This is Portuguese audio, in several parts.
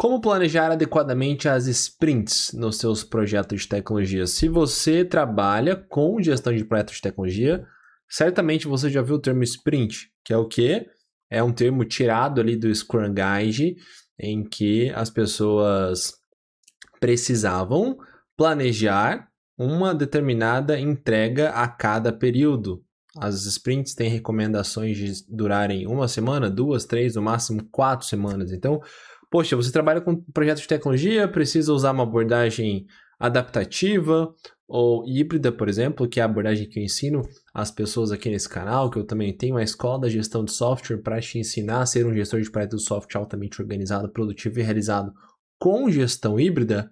Como planejar adequadamente as sprints nos seus projetos de tecnologia? Se você trabalha com gestão de projetos de tecnologia, certamente você já viu o termo sprint, que é o quê? É um termo tirado ali do Scrum Guide, em que as pessoas precisavam planejar uma determinada entrega a cada período. As sprints têm recomendações de durarem 1 semana, 2, 3, no máximo 4 semanas. Então, poxa, você trabalha com projetos de tecnologia, precisa usar uma abordagem adaptativa ou híbrida, por exemplo, que é a abordagem que eu ensino as pessoas aqui nesse canal, que eu também tenho a escola da gestão de software para te ensinar a ser um gestor de projetos de software altamente organizado, produtivo e realizado com gestão híbrida.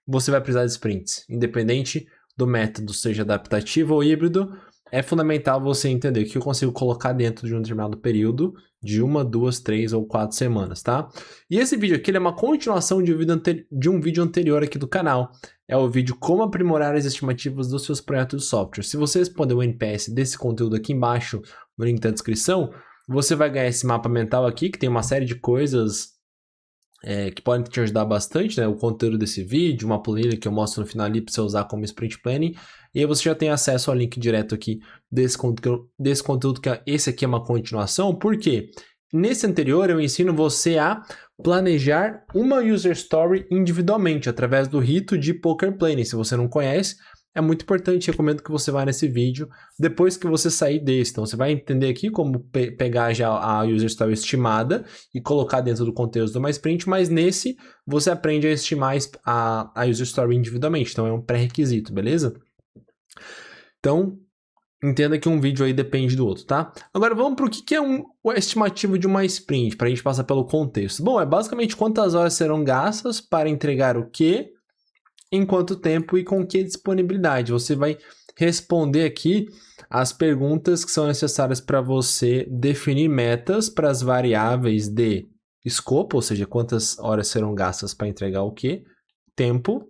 Você vai precisar de sprints, independente do método, seja adaptativo ou híbrido. É fundamental você entender o que eu consigo colocar dentro de um determinado período, de 1, 2, 3 ou 4 semanas, tá? E esse vídeo aqui ele é uma continuação de um vídeo anterior aqui do canal. É o vídeo Como Aprimorar as Estimativas dos seus projetos de software. Se você responder o NPS desse conteúdo aqui embaixo, no link da descrição, você vai ganhar esse mapa mental aqui, que tem uma série de coisas que podem te ajudar bastante, né? O conteúdo desse vídeo, uma planilha que eu mostro no final ali para você usar como sprint planning, e aí você já tem acesso ao link direto aqui desse conteúdo, que esse aqui é uma continuação, porque nesse anterior eu ensino você a planejar uma user story individualmente, através do rito de Poker Planning. Se você não conhece, é muito importante, recomendo que você vá nesse vídeo depois que você sair desse. Então, você vai entender aqui como pegar já a user story estimada e colocar dentro do contexto do MySprint, mas nesse você aprende a estimar a user story individualmente. Então, é um pré-requisito, beleza? Então, entenda que um vídeo aí depende do outro, tá? Agora, vamos para o que é a estimativa de uma sprint, para a gente passar pelo contexto. Bom, é basicamente quantas horas serão gastas para entregar o quê, em quanto tempo e com que disponibilidade. Você vai responder aqui as perguntas que são necessárias para você definir metas para as variáveis de escopo, ou seja, quantas horas serão gastas para entregar o quê, tempo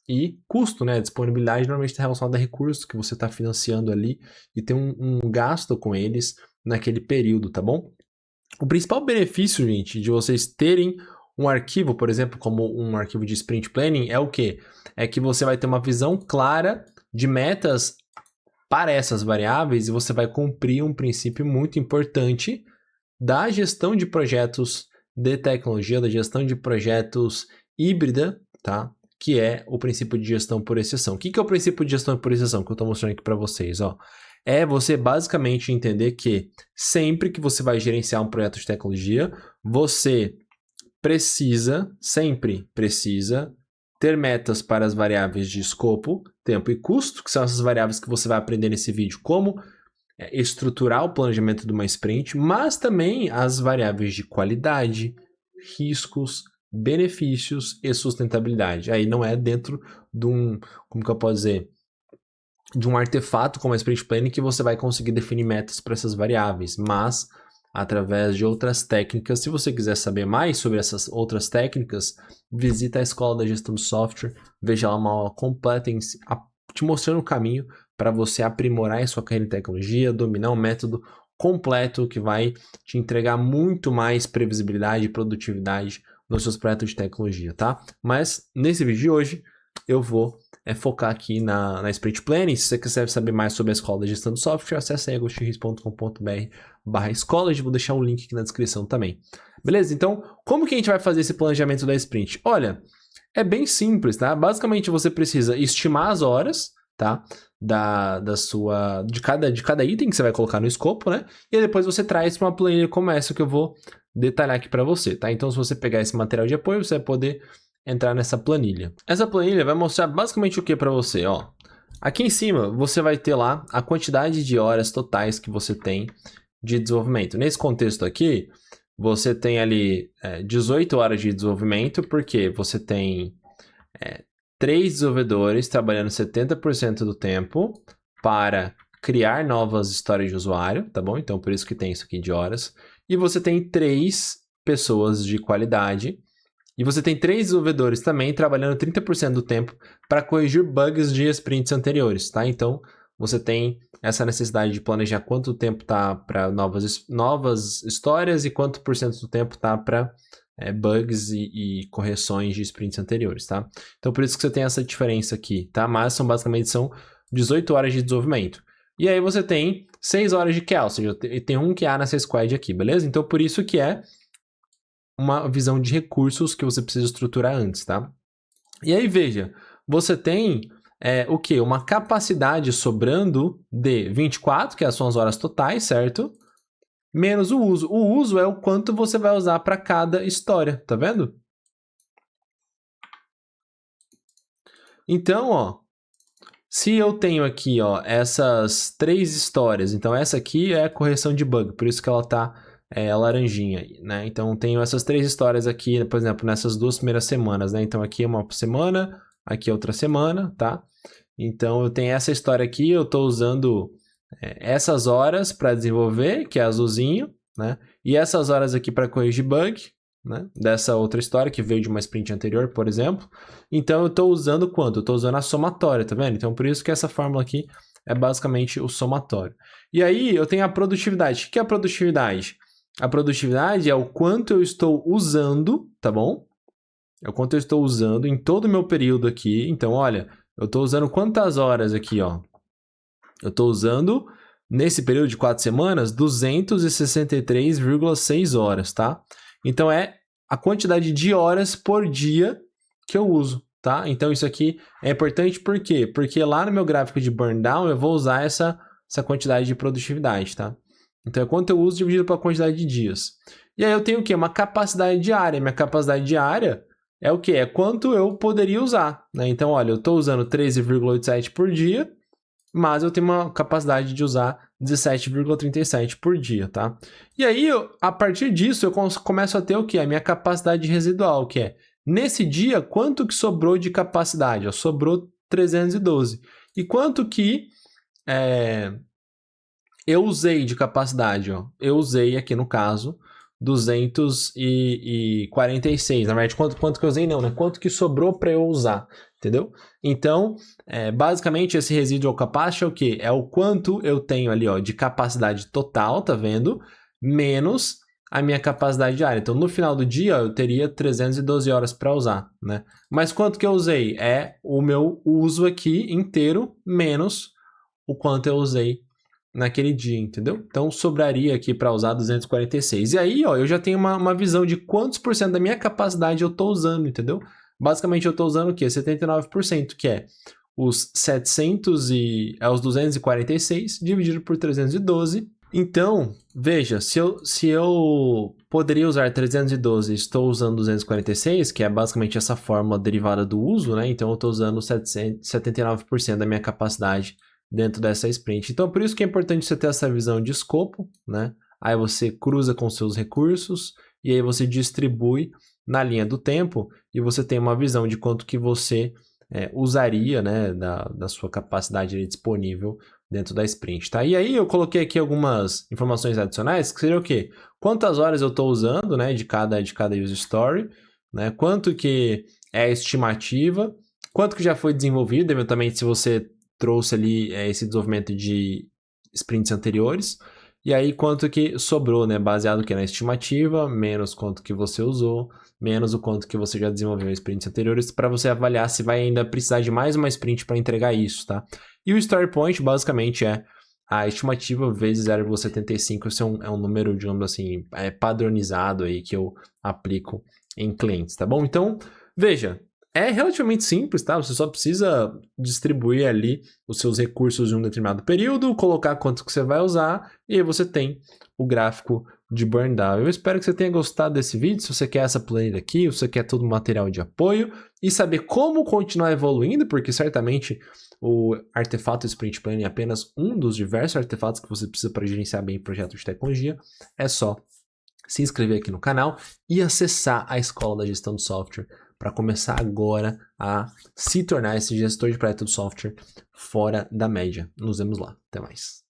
e custo, né? A disponibilidade normalmente está relacionada a recursos que você está financiando ali e tem um gasto com eles naquele período, tá bom? O principal benefício, gente, de vocês terem um arquivo, por exemplo, como um arquivo de Sprint Planning, é o quê? É que você vai ter uma visão clara de metas para essas variáveis e você vai cumprir um princípio muito importante da gestão de projetos de tecnologia, da gestão de projetos híbrida, tá? Que é o princípio de gestão por exceção. O que é o princípio de gestão por exceção que eu estou mostrando aqui para vocês? Ó? É você basicamente entender que sempre que você vai gerenciar um projeto de tecnologia, você sempre precisa ter metas para as variáveis de escopo, tempo e custo, que são essas variáveis que você vai aprender nesse vídeo, como estruturar o planejamento de uma sprint, mas também as variáveis de qualidade, riscos, benefícios e sustentabilidade. Aí não é dentro de como que eu posso dizer, de um artefato como a Sprint Planning que você vai conseguir definir metas para essas variáveis, mas através de outras técnicas. Se você quiser saber mais sobre essas outras técnicas, visita a Escola da Gestão de Software, veja lá uma aula completa te mostrando o caminho para você aprimorar a sua carreira em tecnologia, dominar um método completo que vai te entregar muito mais previsibilidade e produtividade nos seus projetos de tecnologia, tá? Mas nesse vídeo de hoje eu vou focar aqui na Sprint Planning. Se você quiser saber mais sobre a Escola da Gestão do Software, acesse aí agostinho.com.br/escola. Vou deixar um link aqui na descrição também. Beleza? Então, como que a gente vai fazer esse planejamento da Sprint? Olha, é bem simples, tá? Basicamente, você precisa estimar as horas, tá? De cada item que você vai colocar no escopo, né? E depois você traz uma planilha como essa que eu vou detalhar aqui para você, tá? Então, se você pegar esse material de apoio, você vai poder entrar nessa planilha. Essa planilha vai mostrar basicamente o que para você, ó. Aqui em cima você vai ter lá a quantidade de horas totais que você tem de desenvolvimento. Nesse contexto aqui, você tem ali 18 horas de desenvolvimento, porque você tem 3 desenvolvedores trabalhando 70% do tempo para criar novas histórias de usuário, tá bom? Então, por isso que tem isso aqui de horas. E você tem 3 pessoas de qualidade. E você tem 3 desenvolvedores também trabalhando 30% do tempo para corrigir bugs de sprints anteriores, tá? Então, você tem essa necessidade de planejar quanto tempo tá para novas histórias e quanto por cento do tempo tá para bugs e correções de sprints anteriores, tá? Então por isso que você tem essa diferença aqui, tá? Mas basicamente são 18 horas de desenvolvimento. E aí você tem 6 horas de QA, ou seja, tem um QA nessa squad aqui, beleza? Então por isso que é uma visão de recursos que você precisa estruturar antes, tá? E aí veja, você tem o quê? Uma capacidade sobrando de 24, que são as horas totais, certo? Menos o uso. O uso é o quanto você vai usar para cada história, tá vendo? Então, ó, se eu tenho aqui, ó, essas 3 histórias, então essa aqui é a correção de bug, por isso que ela tá laranjinha, né? Então, tenho essas 3 histórias aqui, por exemplo, nessas 2 primeiras semanas, né? Então, aqui é uma semana, aqui é outra semana, tá? Então, eu tenho essa história aqui, eu tô usando essas horas para desenvolver, que é azulzinho, né? E essas horas aqui para corrigir bug, né? Dessa outra história que veio de uma sprint anterior, por exemplo. Então eu estou usando quanto? Eu estou usando a somatória, tá vendo? Então por isso que essa fórmula aqui é basicamente o somatório. E aí eu tenho a produtividade. O que é a produtividade? A produtividade é o quanto eu estou usando, tá bom? É o quanto eu estou usando em todo o meu período aqui. Então, olha, eu estou usando quantas horas aqui, ó? Eu estou usando, nesse período de 4 semanas, 263,6 horas, tá? Então, é a quantidade de horas por dia que eu uso, tá? Então, isso aqui é importante por quê? Porque lá no meu gráfico de burn down, eu vou usar essa quantidade de produtividade, tá? Então, é quanto eu uso dividido pela quantidade de dias. E aí, eu tenho o quê? Uma capacidade diária. Minha capacidade diária é o quê? É quanto eu poderia usar, né? Então, olha, eu estou usando 13,87 por dia, mas eu tenho uma capacidade de usar 17,37 por dia, tá? E aí, a partir disso, eu começo a ter o quê? A minha capacidade residual, que é, nesse dia, quanto que sobrou de capacidade? Ó, sobrou 312. E quanto que eu usei de capacidade? Ó? Eu usei, aqui no caso, 246. Na verdade, quanto que eu usei não, né? Quanto que sobrou para eu usar, entendeu? Então, basicamente, esse residual capacity é o quê? É o quanto eu tenho ali, ó, de capacidade total, tá vendo? Menos a minha capacidade diária. Então, no final do dia, eu teria 312 horas para usar, né? Mas quanto que eu usei? É o meu uso aqui inteiro, menos o quanto eu usei naquele dia, entendeu? Então, sobraria aqui para usar 246. E aí, ó, eu já tenho uma visão de quantos por cento da minha capacidade eu estou usando, entendeu? Basicamente, eu estou usando o quê? 79%, que é os 246 dividido por 312. Então, veja, se eu poderia usar 312 e estou usando 246, que é basicamente essa fórmula derivada do uso, né? Então, eu estou usando 79% da minha capacidade dentro dessa sprint. Então, por isso que é importante você ter essa visão de escopo, né? Aí você cruza com seus recursos e aí você distribui na linha do tempo e você tem uma visão de quanto que você usaria, né, da sua capacidade disponível dentro da sprint, tá? E aí eu coloquei aqui algumas informações adicionais, que seria o quê? Quantas horas eu estou usando, né, de cada user story, né? Quanto que é a estimativa, quanto que já foi desenvolvido, eventualmente se você trouxe ali esse desenvolvimento de sprints anteriores, e aí quanto que sobrou, né, baseado na estimativa, menos quanto que você usou, menos o quanto que você já desenvolveu em sprints anteriores, para você avaliar se vai ainda precisar de mais uma sprint para entregar isso, tá? E o story point basicamente é a estimativa vezes 0,75, esse é um número, digamos assim, padronizado aí que eu aplico em clientes, tá bom? Então, veja, é relativamente simples, tá? Você só precisa distribuir ali os seus recursos em um determinado período, colocar quanto que você vai usar, e aí você tem o gráfico de burn down. Eu espero que você tenha gostado desse vídeo. Se você quer essa planilha aqui, se você quer todo o material de apoio e saber como continuar evoluindo, porque certamente o artefato Sprint Planning é apenas um dos diversos artefatos que você precisa para gerenciar bem projetos de tecnologia, é só se inscrever aqui no canal e acessar a Escola da Gestão do Software para começar agora a se tornar esse gestor de projeto de software fora da média. Nos vemos lá. Até mais.